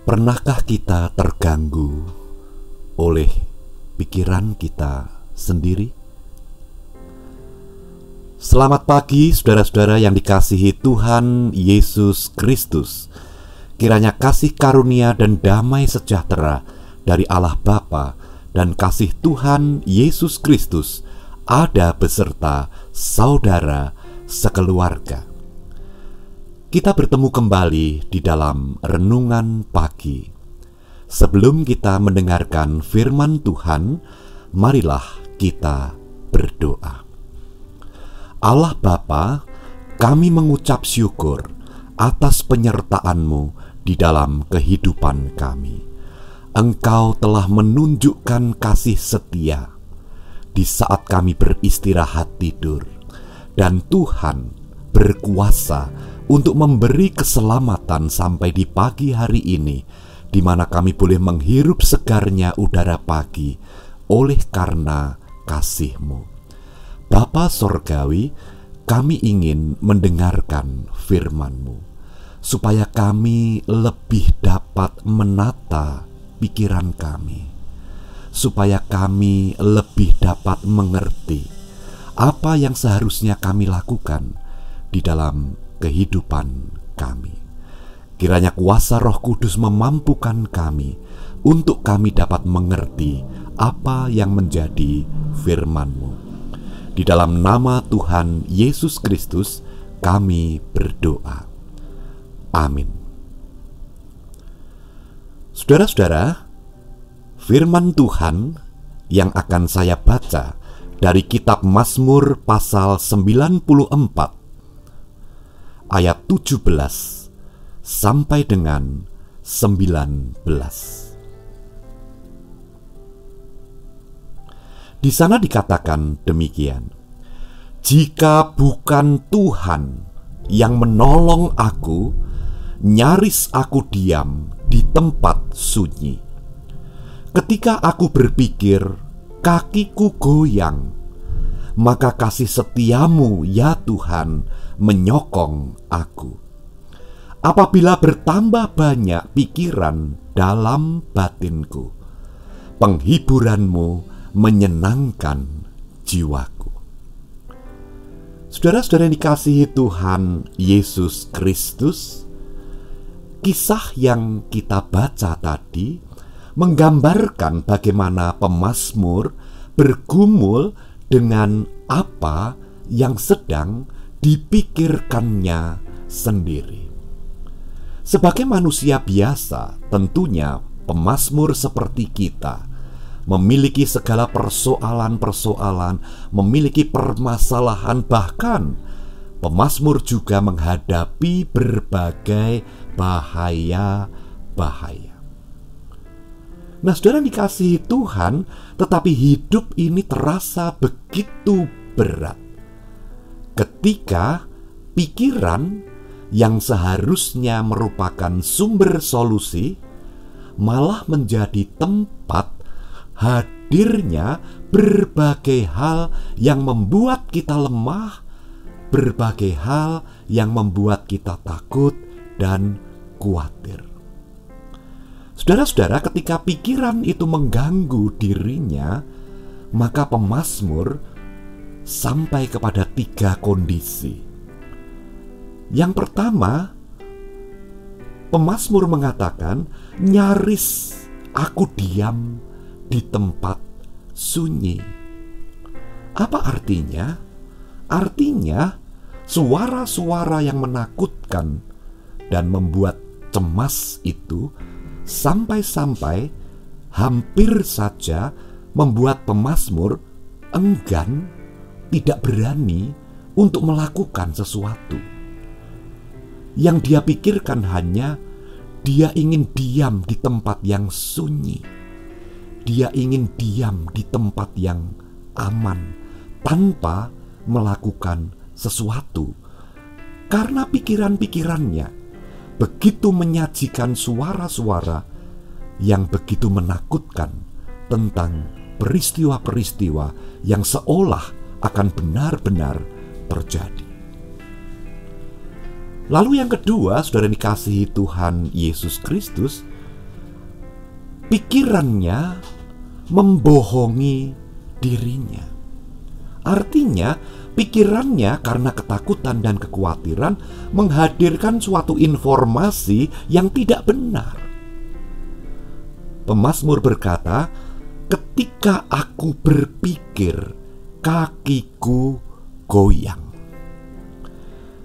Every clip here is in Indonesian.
Pernahkah kita terganggu oleh pikiran kita sendiri? Selamat pagi saudara-saudara yang dikasihi Tuhan Yesus Kristus. Kiranya kasih karunia dan damai sejahtera dari Allah Bapa dan kasih Tuhan Yesus Kristus ada beserta saudara sekeluarga. Kita bertemu kembali di dalam renungan pagi. Sebelum kita mendengarkan firman Tuhan, marilah kita berdoa. Allah Bapa, kami mengucap syukur atas penyertaan-Mu di dalam kehidupan kami. Engkau telah menunjukkan kasih setia di saat kami beristirahat tidur, dan Tuhan berkuasa untuk memberi keselamatan sampai di pagi hari ini, di mana kami boleh menghirup segarnya udara pagi oleh karena kasih-Mu. Bapa Sorgawi, kami ingin mendengarkan firman-Mu, supaya kami lebih dapat menata pikiran kami, supaya kami lebih dapat mengerti apa yang seharusnya kami lakukan di dalam kehidupan kami. Kiranya kuasa Roh Kudus memampukan kami untuk kami dapat mengerti apa yang menjadi firman-Mu. Di dalam nama Tuhan Yesus Kristus kami berdoa. Amin. Saudara-saudara, firman Tuhan yang akan saya baca dari kitab Mazmur pasal 94 ayat 17 sampai dengan 19. Di sana dikatakan demikian: jika bukan Tuhan yang menolong aku, nyaris aku diam di tempat sunyi. Ketika aku berpikir, kakiku goyang, maka kasih setiamu ya Tuhan menyokong aku. Apabila bertambah banyak pikiran dalam batinku, penghiburanmu menyenangkan jiwaku. Saudara-saudara yang dikasihi Tuhan Yesus Kristus, kisah yang kita baca tadi menggambarkan bagaimana pemazmur bergumul dengan apa yang sedang dipikirkannya sendiri. Sebagai manusia biasa, tentunya pemazmur seperti kita memiliki segala persoalan-persoalan, memiliki permasalahan, bahkan pemazmur juga menghadapi berbagai bahaya-bahaya. Nah, saudara dikasihi Tuhan, tetapi hidup ini terasa begitu berat ketika pikiran yang seharusnya merupakan sumber solusi malah menjadi tempat hadirnya berbagai hal yang membuat kita lemah, berbagai hal yang membuat kita takut dan khawatir. Saudara-saudara, ketika pikiran itu mengganggu dirinya, maka pemazmur sampai kepada 3 kondisi. Yang pertama, pemazmur mengatakan, nyaris aku diam di tempat sunyi. Apa artinya? Artinya, suara-suara yang menakutkan dan membuat cemas itu sampai-sampai hampir saja membuat pemazmur enggan, tidak berani untuk melakukan sesuatu. Yang dia pikirkan hanya dia ingin diam di tempat yang sunyi. Dia ingin diam di tempat yang aman tanpa melakukan sesuatu. Karena pikiran-pikirannya begitu menyajikan suara-suara yang begitu menakutkan tentang peristiwa-peristiwa yang seolah akan benar-benar terjadi. Lalu yang kedua, saudara dikasihi Tuhan Yesus Kristus, pikirannya membohongi dirinya. Artinya, pikirannya karena ketakutan dan kekhawatiran menghadirkan suatu informasi yang tidak benar. Pemazmur berkata, "Ketika aku berpikir, kakiku goyang."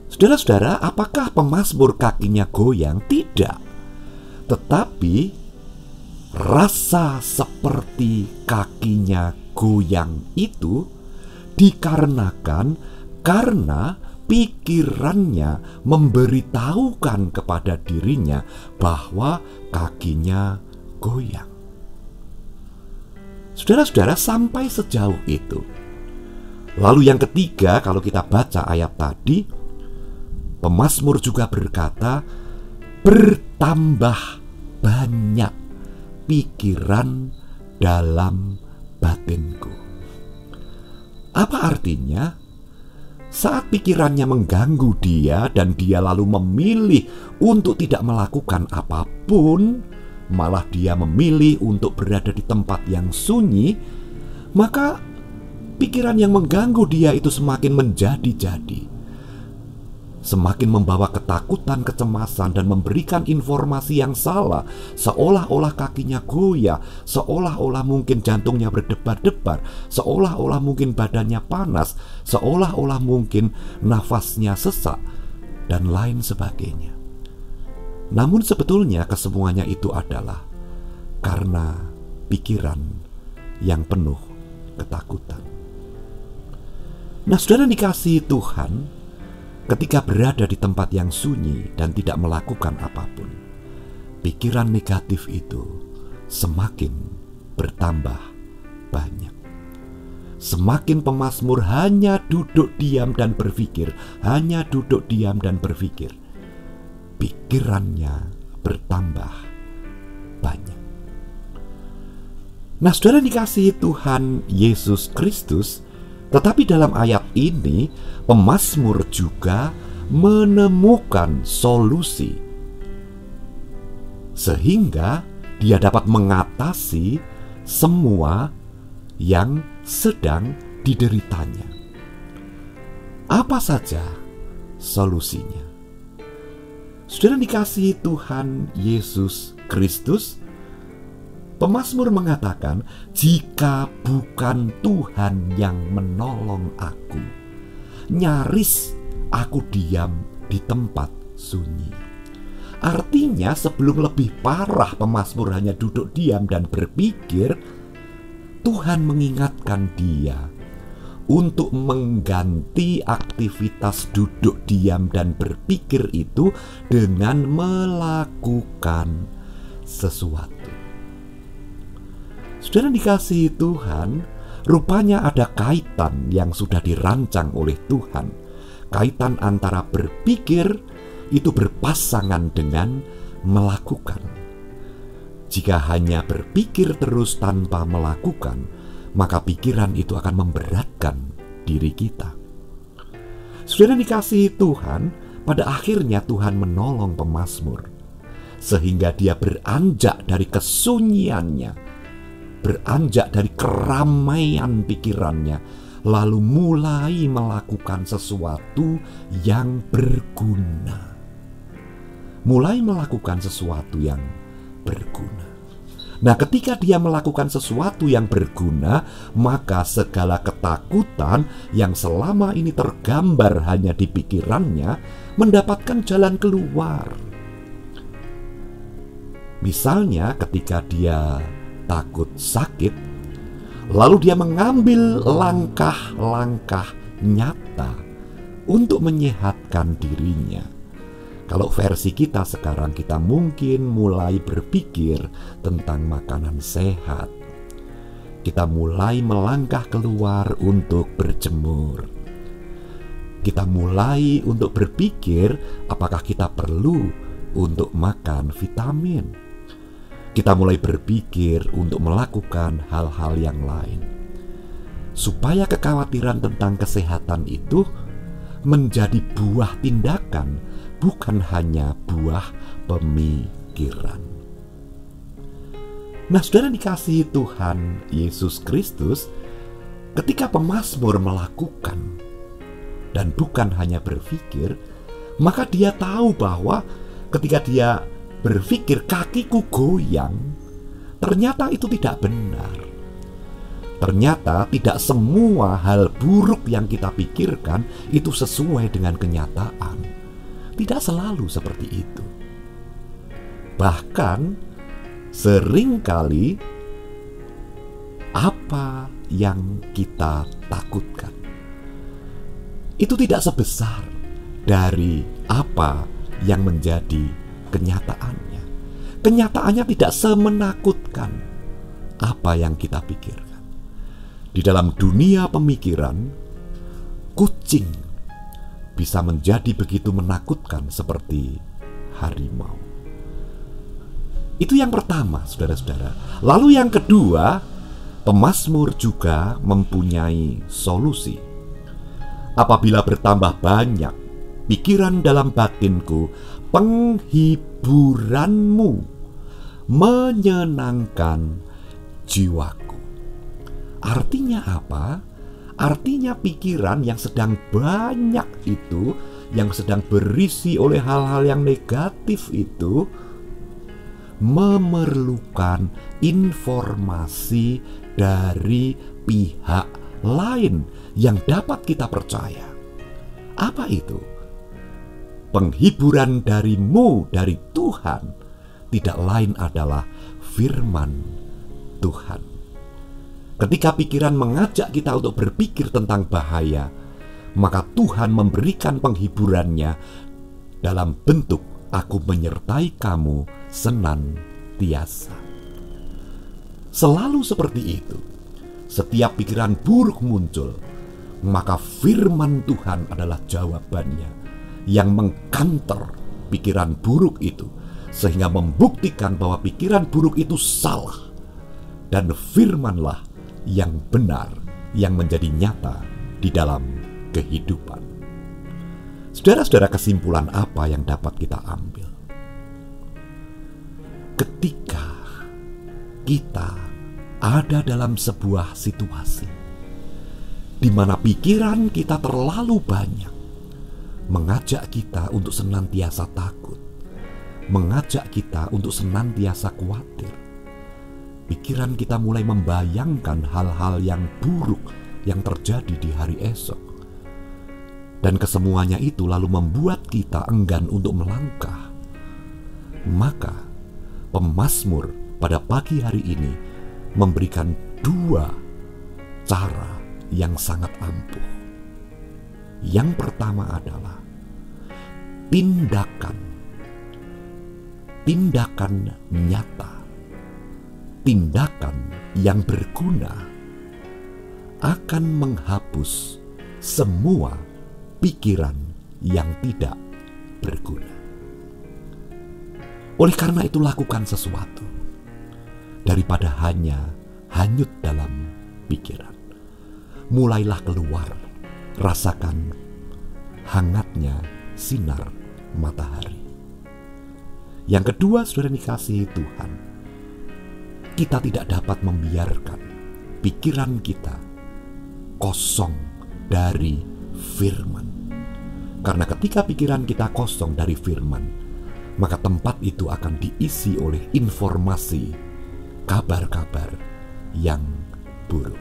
Saudara-saudara, apakah pemazmur kakinya goyang? Tidak. Tetapi rasa seperti kakinya goyang itu dikarenakan karena pikirannya memberitahukan kepada dirinya bahwa kakinya goyang. Saudara-saudara, sampai sejauh itu. Lalu yang ketiga, kalau kita baca ayat tadi, pemazmur juga berkata, "Bertambah banyak pikiran dalam batinku." Apa artinya? Saat pikirannya mengganggu dia dan dia lalu memilih untuk tidak melakukan apapun, malah dia memilih untuk berada di tempat yang sunyi, maka pikiran yang mengganggu dia itu semakin menjadi-jadi, semakin membawa ketakutan, kecemasan, dan memberikan informasi yang salah, seolah-olah kakinya goyah, seolah-olah mungkin jantungnya berdebar-debar, seolah-olah mungkin badannya panas, seolah-olah mungkin nafasnya sesak, dan lain sebagainya. Namun sebetulnya kesemuanya itu adalah karena pikiran yang penuh ketakutan. Nah, saudara dikasihi Tuhan, ketika berada di tempat yang sunyi dan tidak melakukan apapun, pikiran negatif itu semakin bertambah banyak. Semakin pemazmur hanya duduk diam dan berpikir, hanya duduk diam dan berpikir, pikirannya bertambah banyak. Nah, saudara dikasihi Tuhan Yesus Kristus, tetapi dalam ayat ini pemazmur juga menemukan solusi sehingga dia dapat mengatasi semua yang sedang dideritanya. Apa saja solusinya? Saudara dikasihi Tuhan Yesus Kristus, pemazmur mengatakan, "Jika bukan Tuhan yang menolong aku, nyaris aku diam di tempat sunyi." Artinya sebelum lebih parah pemazmur hanya duduk diam dan berpikir, Tuhan mengingatkan dia untuk mengganti aktivitas duduk diam dan berpikir itu dengan melakukan sesuatu. Saudara dikasihi Tuhan, rupanya ada kaitan yang sudah dirancang oleh Tuhan. Kaitan antara berpikir itu berpasangan dengan melakukan. Jika hanya berpikir terus tanpa melakukan, maka pikiran itu akan memberatkan diri kita. Saudara dikasihi Tuhan, pada akhirnya Tuhan menolong pemazmur, sehingga dia beranjak dari kesunyiannya, beranjak dari keramaian pikirannya, lalu mulai melakukan sesuatu yang berguna. Mulai melakukan sesuatu yang berguna. Nah, ketika dia melakukan sesuatu yang berguna, maka segala ketakutan yang selama ini tergambar hanya di pikirannya mendapatkan jalan keluar. Misalnya ketika dia takut sakit, lalu dia mengambil langkah-langkah nyata untuk menyehatkan dirinya. Kalau versi kita sekarang, kita mungkin mulai berpikir tentang makanan sehat. Kita mulai melangkah keluar untuk berjemur. Kita mulai untuk berpikir apakah kita perlu untuk makan vitamin. Kita mulai berpikir untuk melakukan hal-hal yang lain, supaya kekhawatiran tentang kesehatan itu menjadi buah tindakan, bukan hanya buah pemikiran. Nah, saudara dikasihi Tuhan Yesus Kristus, ketika pemazmur melakukan dan bukan hanya berpikir, maka dia tahu bahwa ketika dia berpikir kakiku goyang, ternyata itu tidak benar. Ternyata tidak semua hal buruk yang kita pikirkan itu sesuai dengan kenyataan. Tidak selalu seperti itu. Bahkan seringkali apa yang kita takutkan itu tidak sebesar dari apa yang menjadi kenyataannya. Kenyataannya tidak semenakutkan apa yang kita pikirkan. Di dalam dunia pemikiran, kucing bisa menjadi begitu menakutkan seperti harimau. Itu yang pertama, saudara-saudara. Lalu yang kedua, pemazmur juga mempunyai solusi. Apabila bertambah banyak pikiran dalam batinku, penghiburanmu menyenangkan jiwaku. Artinya apa? Artinya pikiran yang sedang banyak itu, yang sedang berisi oleh hal-hal yang negatif itu, memerlukan informasi dari pihak lain yang dapat kita percaya. Apa itu? Penghiburan darimu, dari Tuhan, tidak lain adalah firman Tuhan. Ketika pikiran mengajak kita untuk berpikir tentang bahaya, maka Tuhan memberikan penghiburannya dalam bentuk aku menyertai kamu senantiasa. Selalu seperti itu. Setiap pikiran buruk muncul, maka firman Tuhan adalah jawabannya yang mengkanter pikiran buruk itu, sehingga membuktikan bahwa pikiran buruk itu salah, dan firmanlah yang benar yang menjadi nyata di dalam kehidupan. Saudara-saudara, kesimpulan apa yang dapat kita ambil? Ketika kita ada dalam sebuah situasi di mana pikiran kita terlalu banyak, mengajak kita untuk senantiasa takut, mengajak kita untuk senantiasa khawatir. Pikiran kita mulai membayangkan hal-hal yang buruk yang terjadi di hari esok. Dan kesemuanya itu lalu membuat kita enggan untuk melangkah. Maka pemazmur pada pagi hari ini memberikan dua cara yang sangat ampuh. Yang pertama adalah tindakan nyata, tindakan yang berguna akan menghapus semua pikiran yang tidak berguna. Oleh karena itu, lakukan sesuatu daripada hanya hanyut dalam pikiran. Mulailah keluar, rasakan hangatnya sinar matahari. Yang kedua, saudara dikasihi Tuhan, kita tidak dapat membiarkan pikiran kita kosong dari firman. Karena ketika pikiran kita kosong dari firman, maka tempat itu akan diisi oleh informasi, kabar-kabar yang buruk.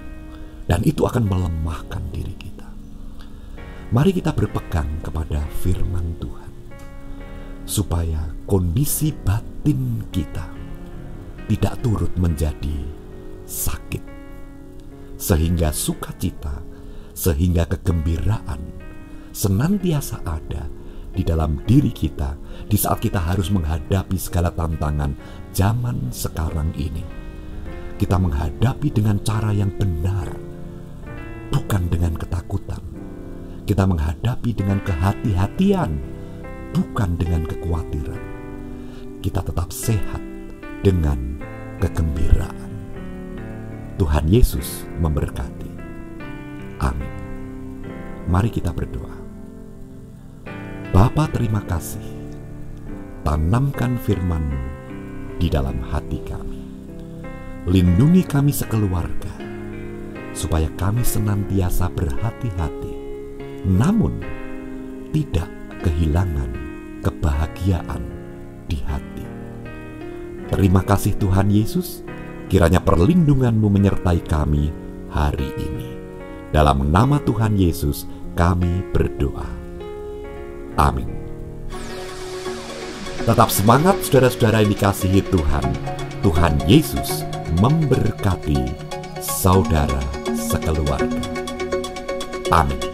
Dan itu akan melemahkan diri kita. Mari kita berpegang kepada firman Tuhan, supaya kondisi batin kita tidak turut menjadi sakit, sehingga sukacita, sehingga kegembiraan senantiasa ada di dalam diri kita di saat kita harus menghadapi segala tantangan zaman sekarang ini. Kita menghadapi dengan cara yang benar, bukan dengan ketakutan. Kita menghadapi dengan kehati-hatian, bukan dengan kekhawatiran. Kita tetap sehat dengan kegembiraan. Tuhan Yesus memberkati. Amin. Mari kita berdoa. Bapa, terima kasih. Tanamkan firman-Mu di dalam hati kami. lindungi kami sekeluarga, supaya kami senantiasa berhati-hati, namun tidak kehilangan kebahagiaan di hati. Terima kasih Tuhan Yesus, kiranya perlindungan-Mu menyertai kami hari ini. Dalam nama Tuhan Yesus kami berdoa. Amin. Tetap semangat saudara-saudara yang dikasihi Tuhan. Tuhan Yesus memberkati saudara sekeluarga. Amin.